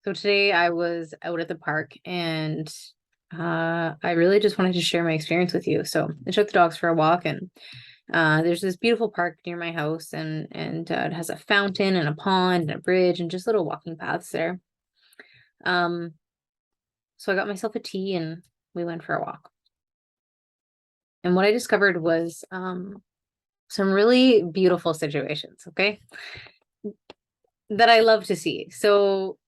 So today I was out at the park and I really just wanted to share my experience with you. So I took the dogs for a walk and there's this beautiful park near my house and it has a fountain and a pond and a bridge and just little walking paths there. Um, so I got myself a tea and we went for a walk. And what I discovered was some really beautiful situations, okay, that I love to see. So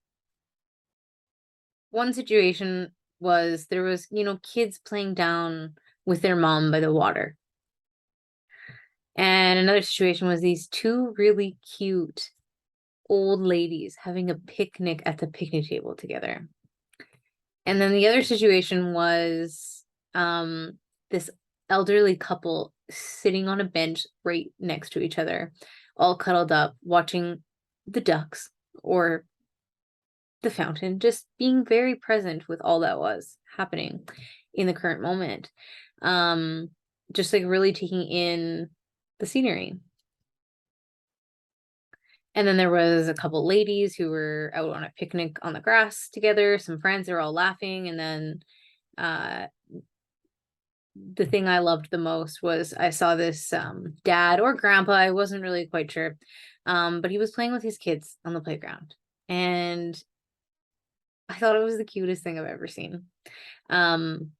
one situation was there was, kids playing down with their mom by the water. And another situation was these two really cute old ladies having a picnic at the picnic table together. And then the other situation was this elderly couple sitting on a bench right next to each other, all cuddled up, watching the ducks or the fountain, just being very present with all that was happening in the current moment. Um, just like really taking in the scenery. And then there was a couple ladies who were out on a picnic on the grass together, some friends, they were all laughing. And then uh the thing I loved the most was I saw this dad or grandpa, I wasn't really quite sure. But he was playing with his kids on the playground. And I thought it was the cutest thing I've ever seen. Um,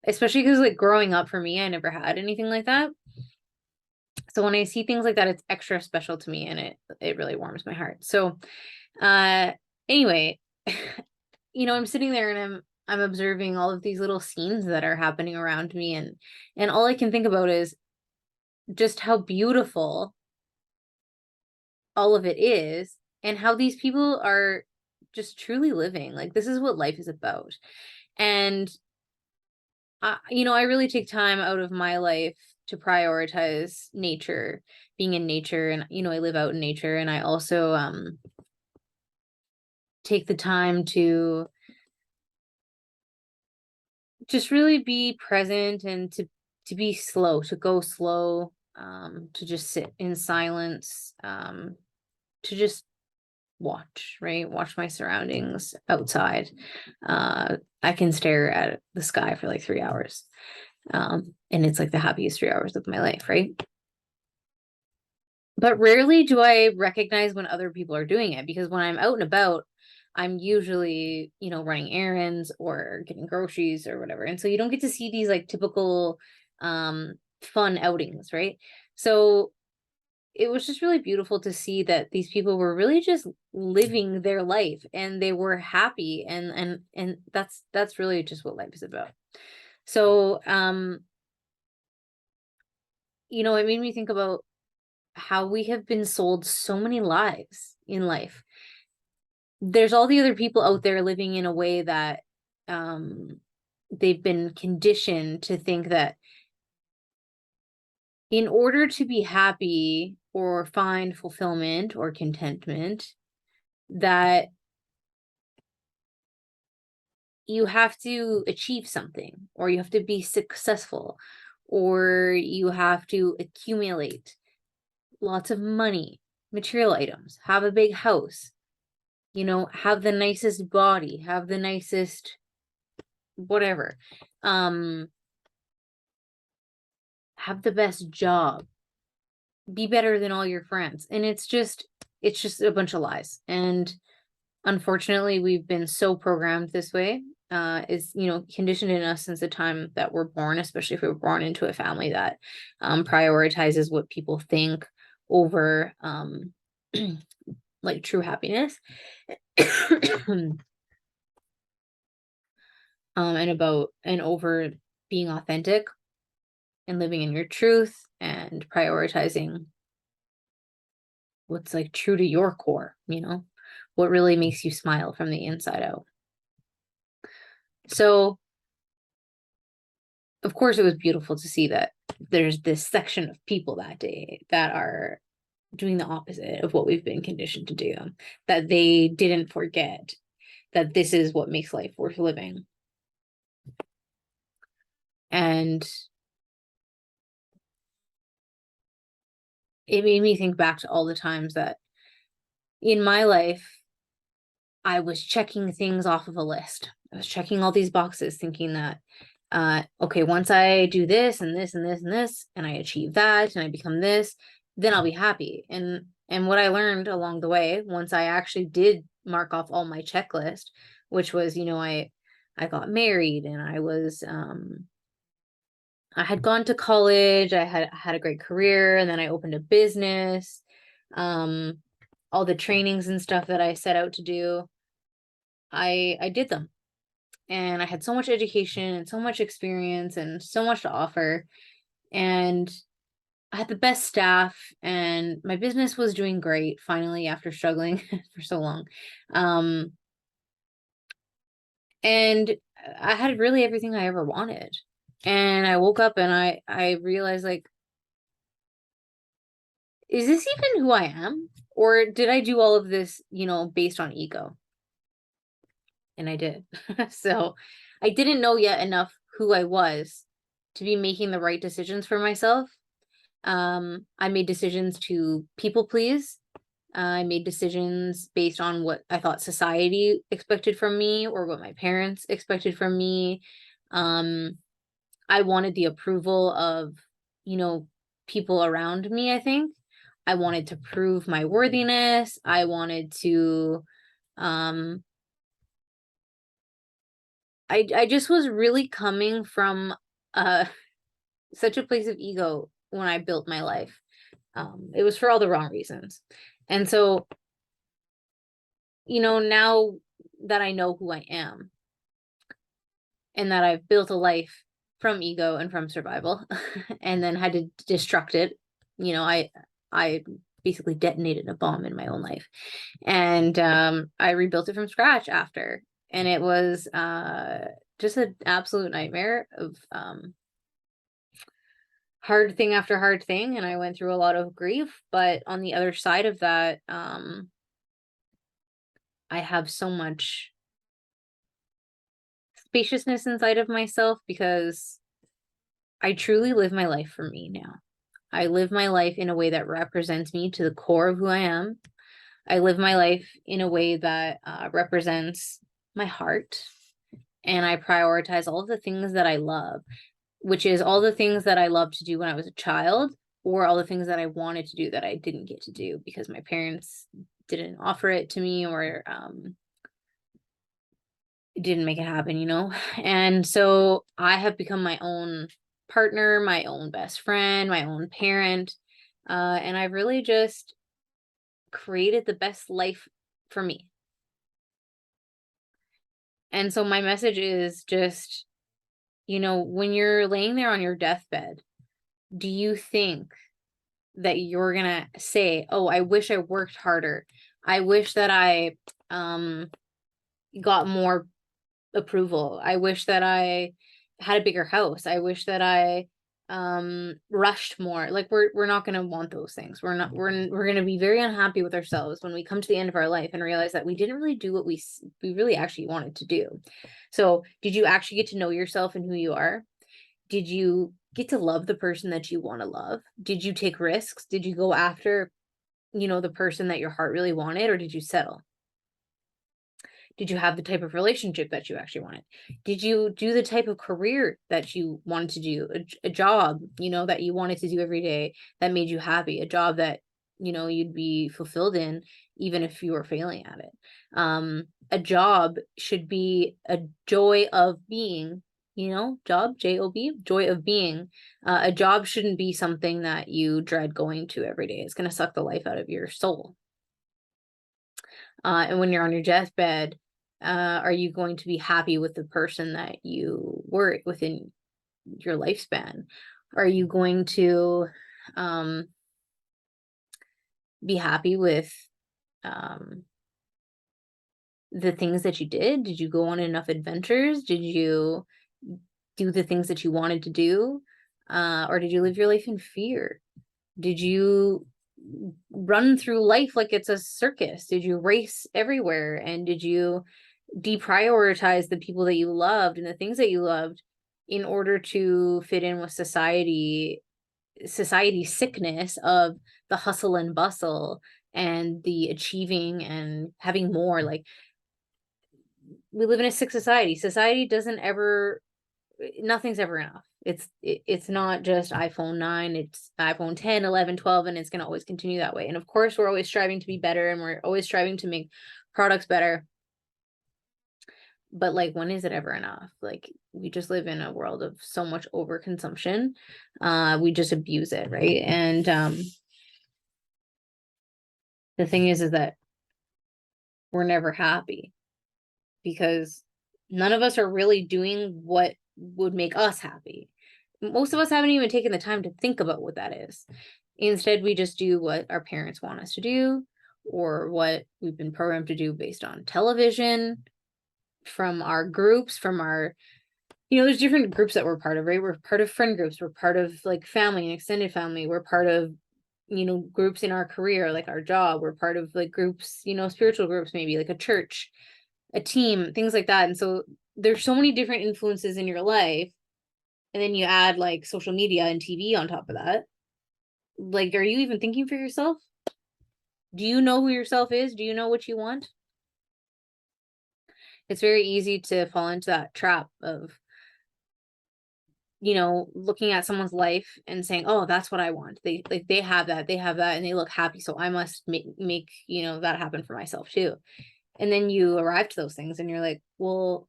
especially because like growing up for me, I never had anything like that. So when I see things like that, it's extra special to me and it really warms my heart. So uh anyway, I'm sitting there and I'm observing all of these little scenes that are happening around me and all I can think about is just how beautiful all of it is and how these people are just truly living. Like this is what life is about. And I really take time out of my life to prioritize nature, being in nature, and I live out in nature, and I also take the time to just really be present and to be slow, to go slow, to just sit in silence, to just watch, right? Watch my surroundings outside. I can stare at the sky for like 3 hours. And it's like the happiest 3 hours of my life, right? But rarely do I recognize when other people are doing it because when I'm out and about, I'm usually, running errands or getting groceries or whatever. And so you don't get to see these like typical fun outings, right? So it was just really beautiful to see that these people were really just living their life and they were happy and that's really just what life is about. So it made me think about how we have been sold so many lies in life. There's all the other people out there living in a way that um they've been conditioned to think that in order to be happy or find fulfillment or contentment, that you have to achieve something or you have to be successful or you have to accumulate lots of money, material items, have a big house, have the nicest body, have the nicest whatever, um, have the best job, be better than all your friends. And it's just a bunch of lies. And unfortunately, we've been so programmed this way, is, conditioned in us since the time that we're born, especially if we're born into a family that prioritizes what people think over like true happiness. And over being authentic and living in your truth and prioritizing what's like true to your core, what really makes you smile from the inside out. So, of course, it was beautiful to see that there's this section of people that day that are doing the opposite of what we've been conditioned to do, that they didn't forget that this is what makes life worth living. And it made me think back to all the times that in my life I was checking things off of a list. I was checking all these boxes thinking that, okay, once I do this and this and this and this, and I achieve that and I become this, then I'll be happy. And what I learned along the way, once I actually did mark off all my checklist, which was, I got married and I had gone to college, I had a great career, and then I opened a business. Um, all the trainings and stuff that I set out to do, I did them. And I had so much education and so much experience and so much to offer. And I had the best staff, and my business was doing great finally after struggling for so long. Um, and I had really everything I ever wanted. And I woke up and I realized, like, is this even who I am? Or did I do all of this, based on ego? And I did. So I didn't know yet enough who I was to be making the right decisions for myself. I made decisions to people please. I made decisions based on what I thought society expected from me or what my parents expected from me. Um, I wanted the approval of, you know, people around me, I think. I wanted to prove my worthiness. I wanted to, um, I just was really coming from uh such a place of ego when I built my life. It was for all the wrong reasons. And so, now that I know who I am and that I've built a life from ego and from survival and then had to destruct it, I basically detonated a bomb in my own life. And I rebuilt it from scratch after. And it was just an absolute nightmare of hard thing after hard thing, and I went through a lot of grief, but on the other side of that, I have so much spaciousness inside of myself because I truly live my life for me now. I live my life in a way that represents me to the core of who I am. I live my life in a way that represents my heart, and I prioritize all of the things that I love, which is all the things that I loved to do when I was a child, or all the things that I wanted to do that I didn't get to do because my parents didn't offer it to me, or didn't make it happen. And so I have become my own partner, my own best friend, my own parent. And I've really just created the best life for me. And so my message is just, when you're laying there on your deathbed, do you think that you're gonna say, "Oh, I wish I worked harder. I wish that I got more approval. I wish that I had a bigger house. I wish that I rushed more." Like, we're not going to want those things. We're going to be very unhappy with ourselves when we come to the end of our life and realize that we didn't really do what we really actually wanted to do. So, did you actually get to know yourself and who you are? Did you get to love the person that you want to love? Did you take risks? Did you go after, the person that your heart really wanted, or did you settle? Did you have the type of relationship that you actually wanted? Did you do the type of career that you wanted to do? A job, that you wanted to do every day that made you happy, a job that, you'd be fulfilled in, even if you were failing at it. A job should be a joy of being, job, Job, joy of being. A job shouldn't be something that you dread going to every day. It's going to suck the life out of your soul. And when you're on your deathbed, are you going to be happy with the person that you were within your lifespan? Are you going to be happy with the things that you did? Did you go on enough adventures? Did you do the things that you wanted to do? Or did you live your life in fear? Did you run through life like it's a circus? Did you race everywhere? And did you deprioritize the people that you loved and the things that you loved in order to fit in with society sickness of the hustle and bustle and the achieving and having more? Like, we live in a sick society. Society doesn't ever, nothing's ever enough. It's not just iPhone 9, it's iPhone 10, 11, 12, and it's going to always continue that way. And of course, we're always striving to be better, and we're always striving to make products better. But like, when is it ever enough? Like, we just live in a world of so much overconsumption. We just abuse it, right? And the thing is that we're never happy, because none of us are really doing what would make us happy. Most of us haven't even taken the time to think about what that is. Instead, we just do what our parents want us to do, or what we've been programmed to do based on television, from our groups, from our, there's different groups that we're part of, right? We're part of friend groups, we're part of like family and extended family, we're part of, groups in our career, like our job, we're part of like groups, spiritual groups, maybe like a church, a team, things like that. And so there's so many different influences in your life. And then you add like social media and TV on top of that. Like, are you even thinking for yourself? Do you know who yourself is? Do you know what you want? It's very easy to fall into that trap of, looking at someone's life and saying, oh, that's what I want. They have that, and they look happy, so I must make that happen for myself too. And then you arrive to those things and you're like, well,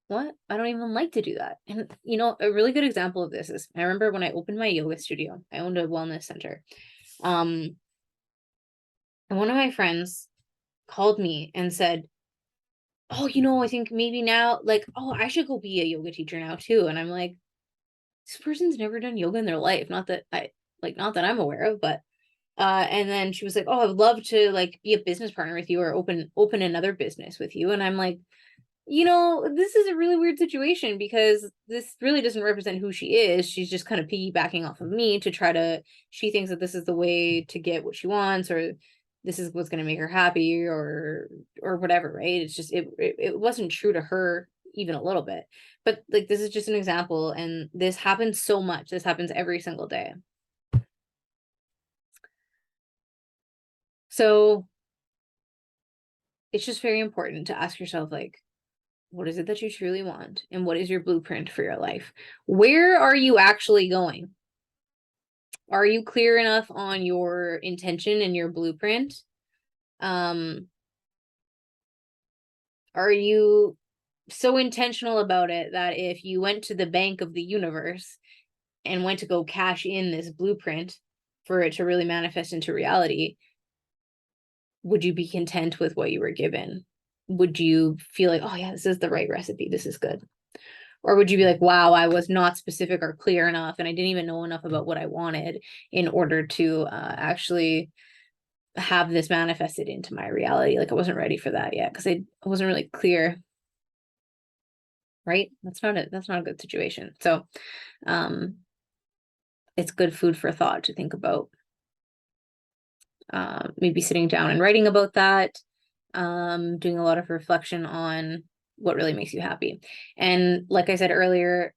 what? I don't even like to do that. And a really good example of this is, I remember when I opened my yoga studio, I owned a wellness center. And one of my friends called me and said, oh, I think maybe now, like, oh, I should go be a yoga teacher now too. And I'm like, this person's never done yoga in their life. Not that I'm aware of, but and then she was like, oh, I would love to like be a business partner with you, or open another business with you. And I'm like, this is a really weird situation, because this really doesn't represent who she is. She's just kind of piggybacking off of me to try to, she thinks that this is the way to get what she wants, or this is what's going to make her happy, or whatever, right? It's just, it wasn't true to her even a little bit. But like, this is just an example, and this happens so much. This happens every single day. So it's just very important to ask yourself, like, what is it that you truly want? And what is your blueprint for your life? Where are you actually going? Are you clear enough on your intention and your blueprint? Are you so intentional about it that if you went to the bank of the universe and went to go cash in this blueprint for it to really manifest into reality, would you be content with what you were given? Would you feel like, oh yeah, this is the right recipe, this is good? Or would you be like, wow, I was not specific or clear enough, and I didn't even know enough about what I wanted in order to actually have this manifested into my reality? Like, I wasn't ready for that yet, because I wasn't really clear. Right? That's not a good situation. So it's good food for thought to think about. Maybe sitting down and writing about that, doing a lot of reflection on what really makes you happy. And like I said earlier,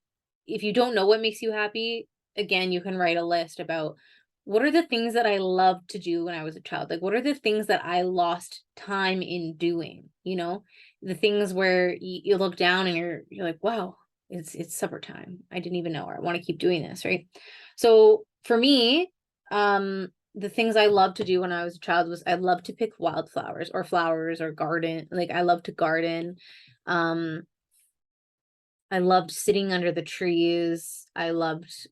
if you don't know what makes you happy, again, you can write a list about, what are the things that I loved to do when I was a child? Like, what are the things that I lost time in doing? The things where you look down and you're like, wow, it's supper time. I didn't even know, or I want to keep doing this, right? So for me, the things I loved to do when I was a child was, I loved to pick wildflowers or flowers or garden. Like, I loved to garden. I loved sitting under the trees. I loved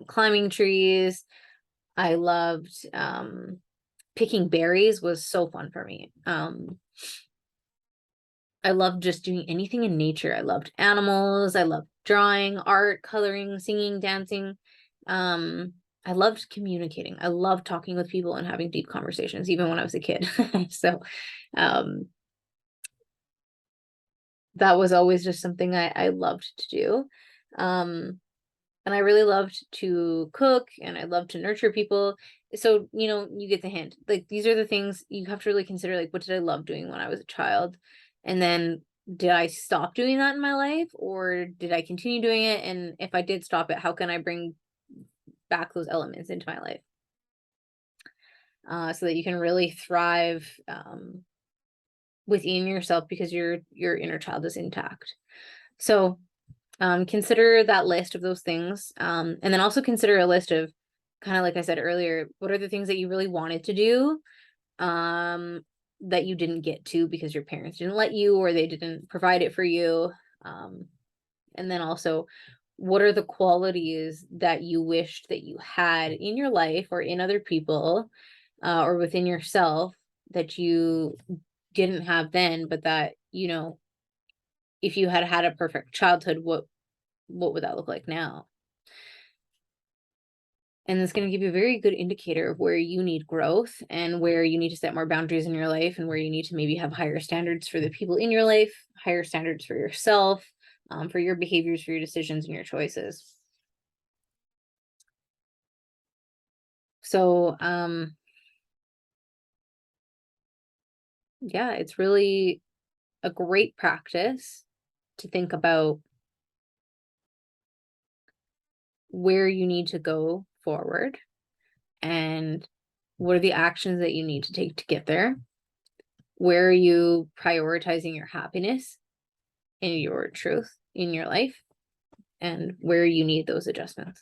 climbing trees. I loved picking berries, was so fun for me. I loved just doing anything in nature. I loved animals. I loved drawing, art, coloring, singing, dancing. I loved communicating. I loved talking with people and having deep conversations, even when I was a kid. So that was always just something I loved to do. And I really loved to cook, and I loved to nurture people. So, you get the hint. Like, these are the things you have to really consider, like, what did I love doing when I was a child? And then, did I stop doing that in my life, or did I continue doing it? And if I did stop it, how can I bring back those elements into my life? So that you can really thrive within yourself because your inner child is intact. So consider that list of those things. And then also consider a list of, kind of like I said earlier, what are the things that you really wanted to do that you didn't get to because your parents didn't let you, or they didn't provide it for you. And then also, what are the qualities that you wished that you had in your life or in other people, or within yourself, that you didn't have then, but that, if you had had a perfect childhood, what would that look like now? And it's going to give you a very good indicator of where you need growth and where you need to set more boundaries in your life, and where you need to maybe have higher standards for the people in your life, higher standards for yourself, for your behaviors, for your decisions and your choices. So, yeah, it's really a great practice to think about where you need to go forward and what are the actions that you need to take to get there. Where are you prioritizing your happiness and your truth in your life, and where you need those adjustments.